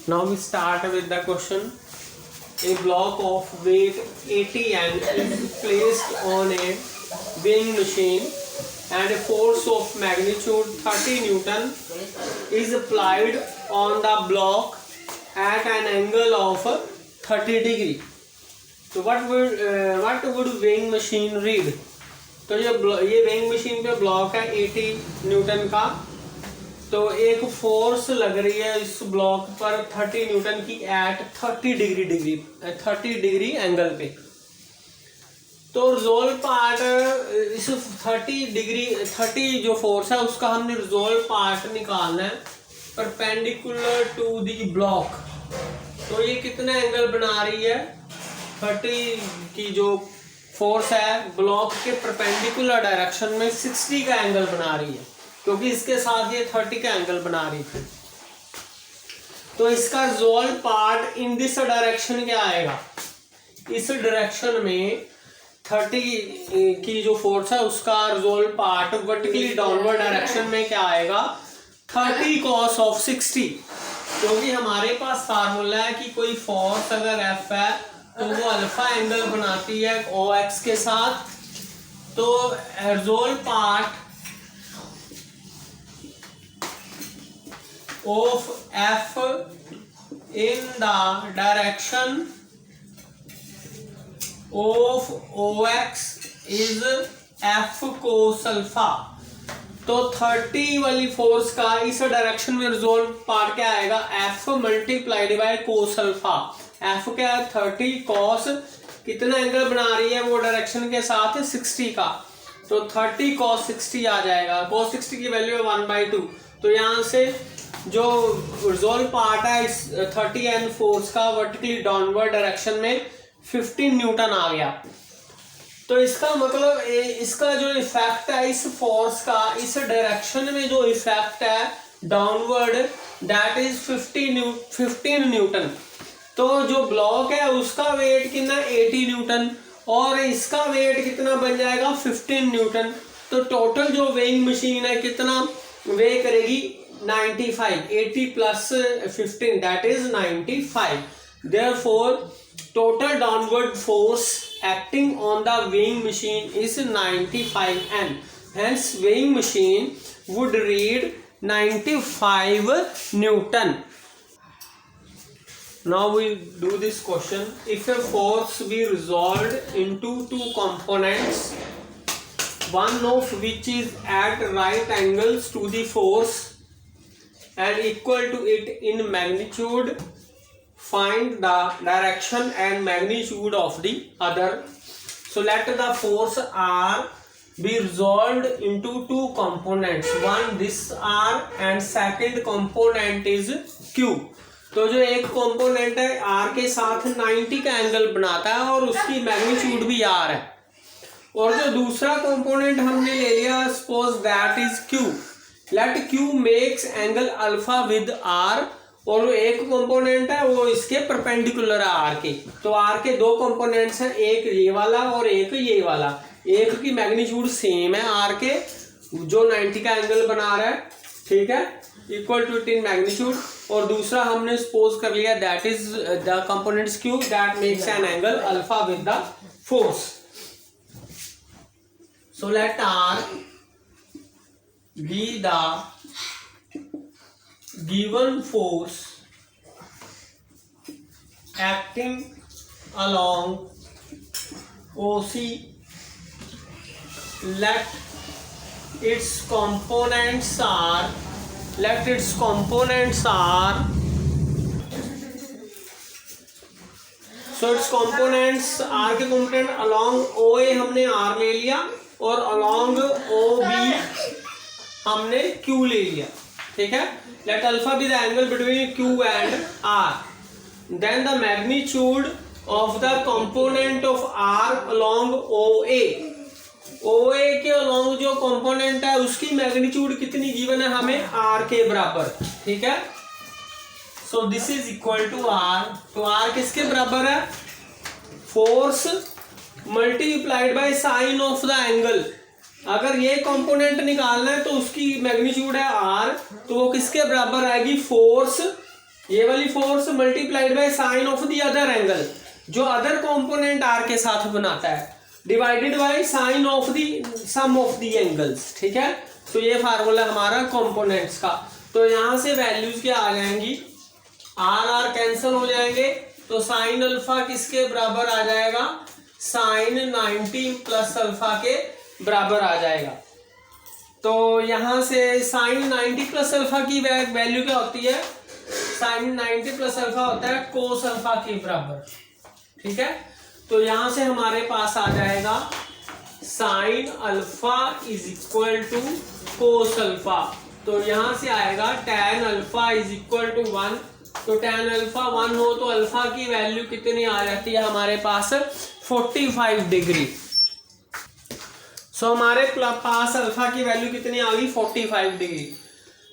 Now we start with the question. A block of weight 80 N is placed on a weighing machine and a force of magnitude 30 Newton is applied on the block at an angle of 30 degree. So what would weighing machine read? तो ये weighing machine पे block है 80 Newton का, तो एक force लग रही है इस ब्लॉक पर 30 न्यूटन की एट 30 डिग्री एंगल पे। तो रिजोल्व पार्ट इस 30 जो फोर्स है उसका हमने रिजोल्व पार्ट निकालना है परपेंडिकुलर टू दी ब्लॉक। तो ये कितना एंगल बना रही है? 30 की जो फोर्स है ब्लॉक के परपेंडिकुलर डायरेक्शन में 60 का एंगल बना रही है, क्योंकि इसके साथ ये 30 का एंगल बना रही थी। तो इसका resolve part in this direction क्या आएगा? इस डायरेक्शन में 30 की जो फोर्स है उसका resolve part vertically downward direction में क्या आएगा? 30 cos ऑफ 60, क्योंकि हमारे पास फार्मूला है कि कोई फोर्स अगर F है तो वो अल्फा एंगल बनाती है OX के साथ। तो resolve part of F in the direction of OX is F cos alpha. तो 30 वाली फोर्स का इस डायरेक्शन में रिजोल्व पार्ट क्या आएगा? F multiplied by cos alpha. F क्या है? 30 cos कितना एंगल बना रही है वो डायरेक्शन के साथ 60 का, तो 30 cos 60 आ जाएगा। cos 60 की वैल्यू है 1/2। तो यहाँ से जो रिजोल्व पार्ट है इस 30 N फोर्स का वर्टिकली डाउनवर्ड डायरेक्शन में 15 न्यूटन आ गया। तो इसका मतलब इसका जो इफेक्ट है इस फोर्स का इस डायरेक्शन में जो इफेक्ट है डाउनवर्ड दैट इज 15 न्यूटन। तो जो ब्लॉक है उसका वेट कितना? 80 न्यूटन, और इसका वेट कितना बन जाएगा? 15 न्यूटन। तो टोटल जो वेइंग मशीन है कितना वे करेगी? 95। 80 plus 15 that is 95। Therefore total downward force acting on the weighing machine is 95 N. Hence weighing machine would read 95 Newton. Now we do this question. If a force be resolved into two components, one of which is at right angles to the force and equal to it in magnitude, find the direction and magnitude of the other. So let the force R be resolved into two components, one this R and second component is Q. तो जो एक component है R के साथ 90 का angle बनाता है और उसकी मैग्नीट्यूड भी R है, और जो दूसरा कंपोनेंट हमने ले लिया suppose that is Q। Let Q makes angle alpha with R, और एक कंपोनेंट है वो इसके परपेंडिकुलर है आर के। तो आर के दो कंपोनेंट्स हैं, एक ये वाला और एक ये वाला। एक की मैग्नीट्यूड सेम है आर के जो 90 का एंगल बना रहा है, ठीक है, equal to it in magnitude, और दूसरा हमने सपोज कर लिया that is the components Q that makes an angle alpha with the force. So let R be the given force acting along OC, let its components are so its components R के component along OA हमने R ले लिया और along OB हमने Q ले लिया, ठीक है। Let alpha be the angle between Q and R. Then the magnitude of the component of R along OA. OA के along जो component है उसकी मैग्नीट्यूड कितनी गिवन है हमें? R के बराबर, ठीक है। So this is equal to R. तो R किसके बराबर है? Force multiplied by sine of the angle. अगर ये कंपोनेंट निकालना है तो उसकी मैग्नीट्यूड है आर, तो वो किसके बराबर आएगी? फोर्स ये वाली force multiplied by sine of the other angle, जो अदर कंपोनेंट आर के साथ बनाता है, divided by sine of the sum of the angles. ठीक है, तो ये फार्मूला हमारा कंपोनेंट्स का। तो यहां से वैल्यूज क्या आ जाएंगी, आर आर कैंसिल हो जाएंगे, तो साइन अल्फा किसके बराबर आ जाएगा, साइन 90 प्लस अल्फा के बराबर आ जाएगा। तो यहां से साइन 90 प्लस अल्फा की वैल्यू क्या होती है, साइन 90 प्लस अल्फा होता है कोस अल्फा के बराबर। ठीक है, तो यहां से हमारे पास आ जाएगा sine alpha is equal to cos alpha. तो यहां से आएगा tan alpha is equal to 1। तो टेन अल्फा 1 हो तो अल्फा की वैल्यू कितनी आ जाती है हमारे पास, 45 डिग्री। सो हमारे पास अल्फा की वैल्यू कितनी आ गई, 45 degree.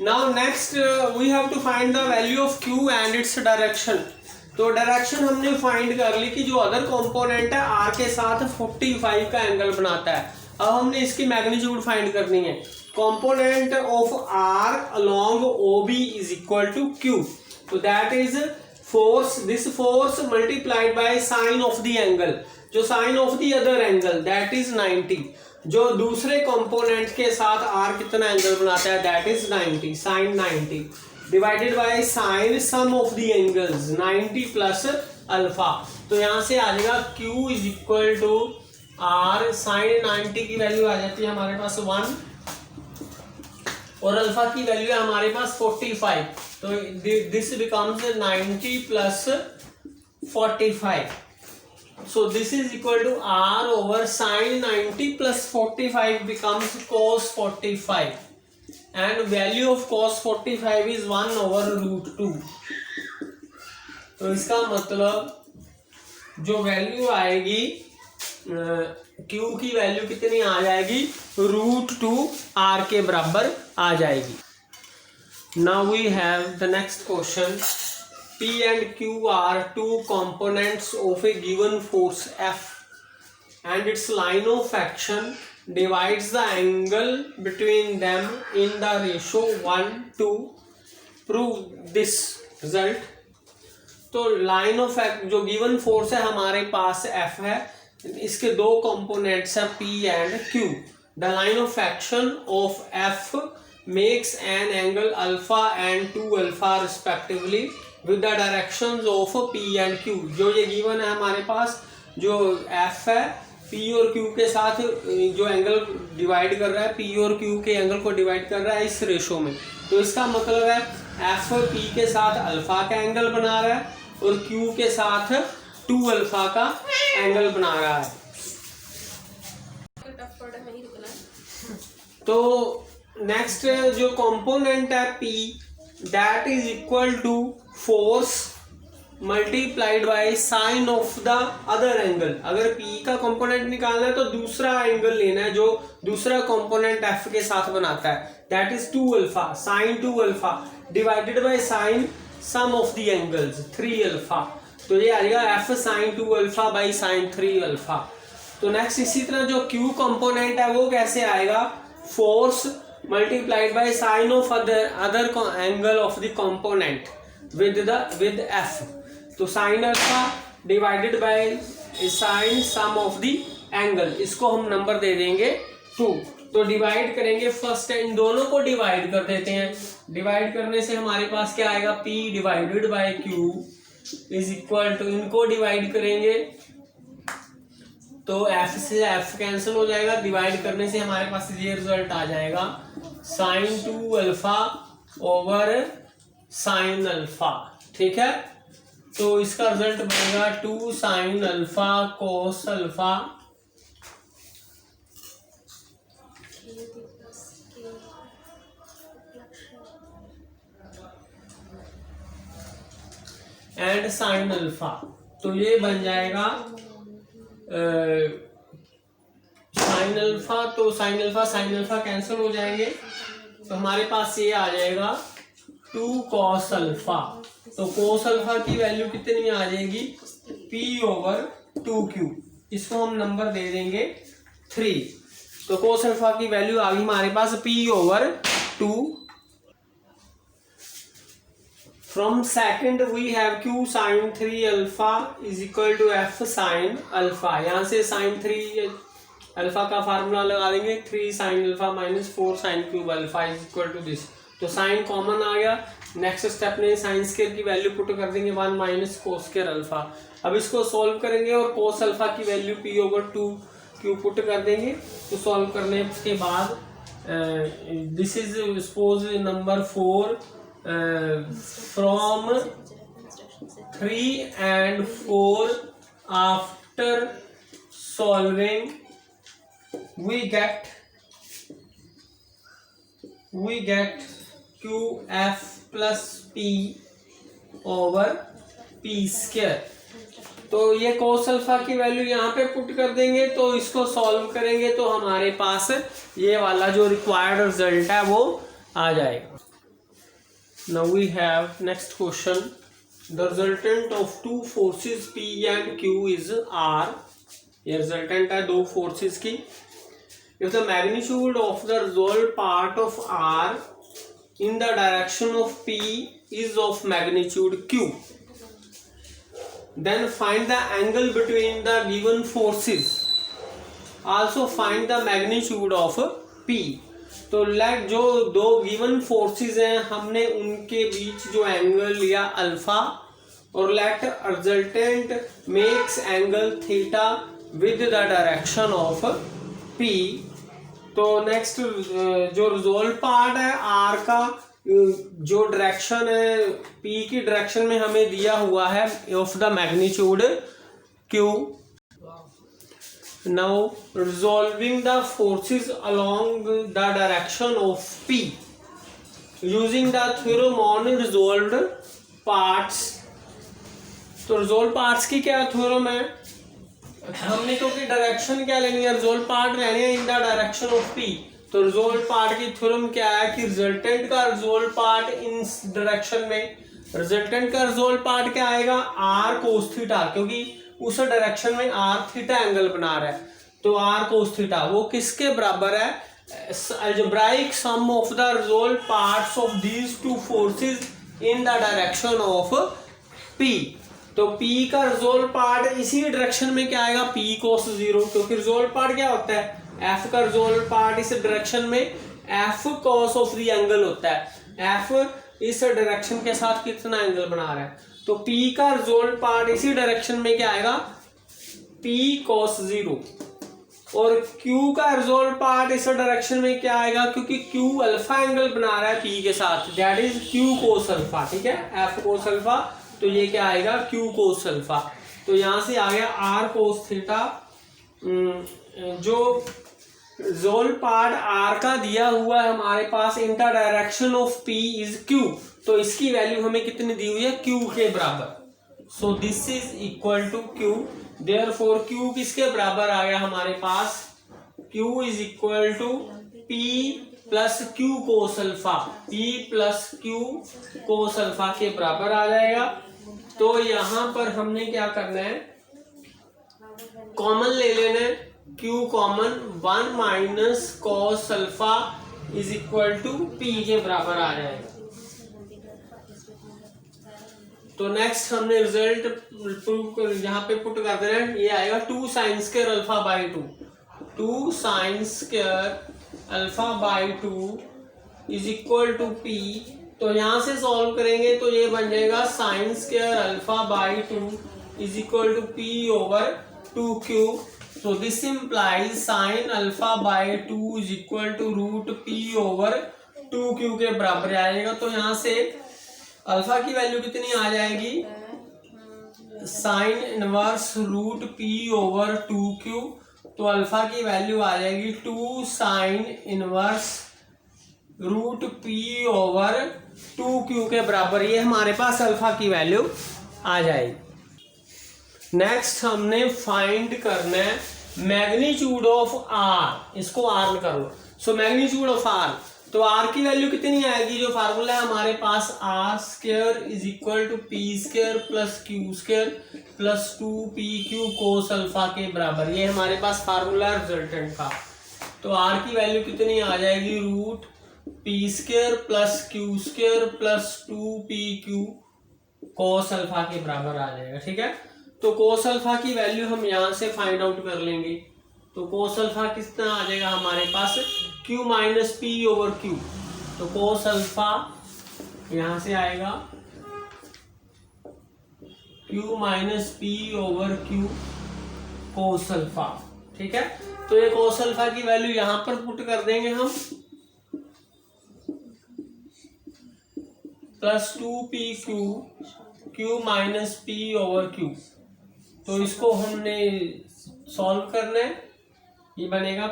Now next we have to find the value of Q and its direction. तो डायरेक्शन हमने फाइंड कर ली कि जो अदर कंपोनेंट है आर के साथ 45 का एंगल बनाता है। अब हमने इसकी मैग्नीट्यूड फाइंड करनी है। Component of R along O B is equal to Q. तो that is force, this force multiplied by sine of the angle, जो sine of the other angle that is 90, जो दूसरे कंपोनेंट के साथ are कितना angle बनाता है that is 90, sine 90 divided by sine sum of the angles 90 plus alpha. तो यहां से आ जाएगा Q is equal to R, sine 90 की वैल्यू आ जाती है हमारे पास 1 और अल्फा की वैल्यू है हमारे पास 45। तो this becomes 90 plus 45। So this is equal to R over sin 90 plus 45 becomes cos 45, and value of cos 45 is 1 over root 2। तो इसका मतलब जो वैल्यू आएगी Q की वैल्यू कितनी आ जाएगी, √2 R के बराबर आ जाएगी। Now we have the next question. P and Q are two components of a given force F, and its line of action divides the angle between them in the ratio 1:2. Prove this result. तो line of जो given force है हमारे पास F है, इसके दो components है P and Q. The line of action of F makes an angle alpha and 2 alpha respectively with the directions of P and Q। जो ये गिवन है हमारे पास, जो F है P और Q के साथ जो एंगल डिवाइड कर रहा है, P और Q के एंगल को डिवाइड कर रहा है इस रेशो में। तो इसका मतलब है F P के साथ अल्फा का एंगल बना रहा है और Q के साथ 2 अल्फा का एंगल बना रहा है। तो नेक्स्ट जो कंपोनेंट है P that is equal to force multiplied by sine of the other angle. अगर P का कंपोनेंट निकालना है तो दूसरा एंगल लेना है जो दूसरा कंपोनेंट F के साथ बनाता है, that is 2 alpha, sine 2 alpha divided by sine sum of the angles 3 alpha. तो ये आ जाएगा F sine 2 alpha by sine 3 alpha. तो नेक्स्ट इसी तरह जो Q कंपोनेंट है वो कैसे आएगा, force multiplied by sine of other angle of the component with F। तो sin alpha divided by sine sum of the angle, इसको हम नंबर दे देंगे 2। तो डिवाइड करेंगे, फर्स्ट इन दोनों को डिवाइड कर देते हैं। डिवाइड करने से हमारे पास क्या आएगा, P divided by Q is equal to, इनको डिवाइड करेंगे तो F से F कैंसिल हो जाएगा, डिवाइड करने से हमारे पास ये रिजल्ट आ जाएगा sine 2 alpha over sine alpha. ठीक है, तो इसका रिजल्ट बनेगा 2 sine alpha cos alpha and sine alpha. तो ये बन जाएगा साइन अल्फा, तो साइन अल्फा कैंसिल हो जाएंगे, तो हमारे पास ये आ जाएगा 2 कॉस अल्फा। तो कोस अल्फा की वैल्यू कितनी आ जाएगी, P ओवर 2Q, इसको हम नंबर दे देंगे 3। तो कोस अल्फा की वैल्यू आ गई हमारे पास P over 2 from second we have q sine 3 alpha is equal to f sine alpha. यहाँ से साइन 3 अल्फा का फार्मूला लगा देंगे, 3 sine alpha minus 4 sine cube alpha is equal to this. तो साइन कॉमन आ गया। नेक्स्ट स्टेप में sine square की वैल्यू पुट कर देंगे 1 माइनस कोस स्क्वायर अल्फा। अब इसको सॉल्व करेंगे और कोस अल्फा की वैल्यू p/2 पुट कर देंगे। तो सॉल्व करने के बाद this is suppose number 4 from 3 and 4 after solving we get qf plus p over p square. तो ये कोस अल्फा की वैल्यू यहाँ पे पुट कर देंगे। तो इसको सॉल्व करेंगे तो हमारे पास ये वाला जो रिक्वायर्ड रिजल्ट है वो आ जाएगा। Now we have next question, the resultant of two forces p and q is r। ये रिजल्टेंट है दो फोर्सेस की। If the magnitude of the resolved part of r in the direction of p is of magnitude q, then find the angle between the given forces. Also find the magnitude of p. तो late जो दो given forces हैं हमने उनके बीच जो angle लिया alpha, और let resultant makes angle theta with the direction of p। तो नेक्स्ट जो रिजोल्व पार्ट है आर का, जो डायरेक्शन है p की डायरेक्शन में हमें दिया हुआ है of the magnitude q। Now resolving the forces along the direction of p using the theorem on resolved parts. तो रिजॉल्व पार्ट्स की क्या थ्योरम है, हमने क्योंकि डायरेक्शन क्या लेनी है, रिजॉल्व पार्ट लेने हैं इन द डायरेक्शन ऑफ p। तो रिजॉल्व पार्ट की थ्योरम क्या है कि रिजल्टेंट का रिजॉल्व पार्ट इन डायरेक्शन में, रिजल्टेंट का रिजॉल्व पार्ट क्या आएगा r cos थीटा, क्योंकि उस डायरेक्शन में r थीटा एंगल बना रहा है। तो r cos थीटा वो किसके बराबर है, algebraic sum of the resolve parts of these two forces in the direction of p। तो p का रिजॉल्व पार्ट इसी डायरेक्शन में क्या आएगा, p cos 0, क्योंकि रिजॉल्व पार्ट क्या होता है, f का रिजॉल्व पार्ट इस डायरेक्शन में f cos of the angle होता है। f इस डायरेक्शन के साथ कितना एंगल बना रहा है, तो p का रिजॉल्व पार्ट इसी डायरेक्शन में क्या आएगा, p cos 0। और q का रिजॉल्व पार्ट इस डायरेक्शन में क्या आएगा, क्योंकि q अल्फा एंगल बना रहा है p के साथ, that is q cos alpha. ठीक है, f cos अल्फा, तो ये क्या आएगा q cos अल्फा। तो यहां से आ गया r cos थीटा। जो रिजॉल्व पार्ट r का दिया हुआ है हमारे पास in the direction of p is q, तो इसकी वैल्यू हमें कितनी दी हुई है, q के बराबर। So this is equal to q, therefore q किसके बराबर आ गया हमारे पास, q is equal to p plus q cos alpha, p plus q cos alpha के बराबर आ जाएगा। तो यहाँ पर हमने क्या करना है, कॉमन ले लेना है, q common, 1 minus cos alpha is equal to p के बराबर आ जाएगा। तो नेक्स्ट हमने रिजल्ट प्रूव यहाँ पे पुट कर देना है, ये आएगा 2 sine square alpha by 2 sine square alpha by 2 is equal to p। तो यहाँ से सॉल्व करेंगे तो ये बन जाएगा sine square alpha by 2 is equal to p over 2q। So this implies sine alpha by 2 is equal to root p over 2q के बराबर आएगा। तो यहाँ से अल्फा की वैल्यू कितनी आ जाएगी, sine inverse root p over 2q। तो अल्फा की वैल्यू आ जाएगी 2 sine inverse root p over 2q के बराबर। ये हमारे पास अल्फा की वैल्यू आ जाएगी। नेक्स्ट हमने फाइंड करना है मैग्नीट्यूड ऑफ r, इसको r कर लो। सो मैग्नीट्यूड ऑफ r, तो r की वैल्यू कितनी आएगी, जो फार्मूला है हमारे पास r square is equal to p square plus q square plus 2pq cos alpha के बराबर। ये हमारे पास फार्मूला रिजल्टेंट का। तो r की वैल्यू कितनी आ जाएगी, root p square plus q square plus 2pq cos alpha के बराबर आ जाएगा। ठीक है, तो cos अल्फा की वैल्यू हम यहाँ से फाइंड आउट कर लेंगे। तो cos अल्फा कितना आ जाएगा हमारे पास, q minus P over Q. तो cos अल्फा यहाँ से आएगा q minus P over Q cos alpha. ठीक है, तो ये cos अल्फा की वैल्यू यहाँ पर पुट कर देंगे हम, plus 2pq q minus P over Q. तो इसको हमने सॉल्व करना है, ये बनेगा,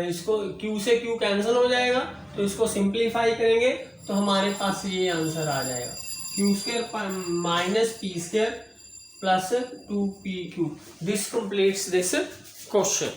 इसको q से q कैंसिल हो जाएगा, तो इसको सिंप्लीफाई करेंगे तो हमारे पास ये आंसर आ जाएगा, Q square minus P square plus 2pq। This completes this question.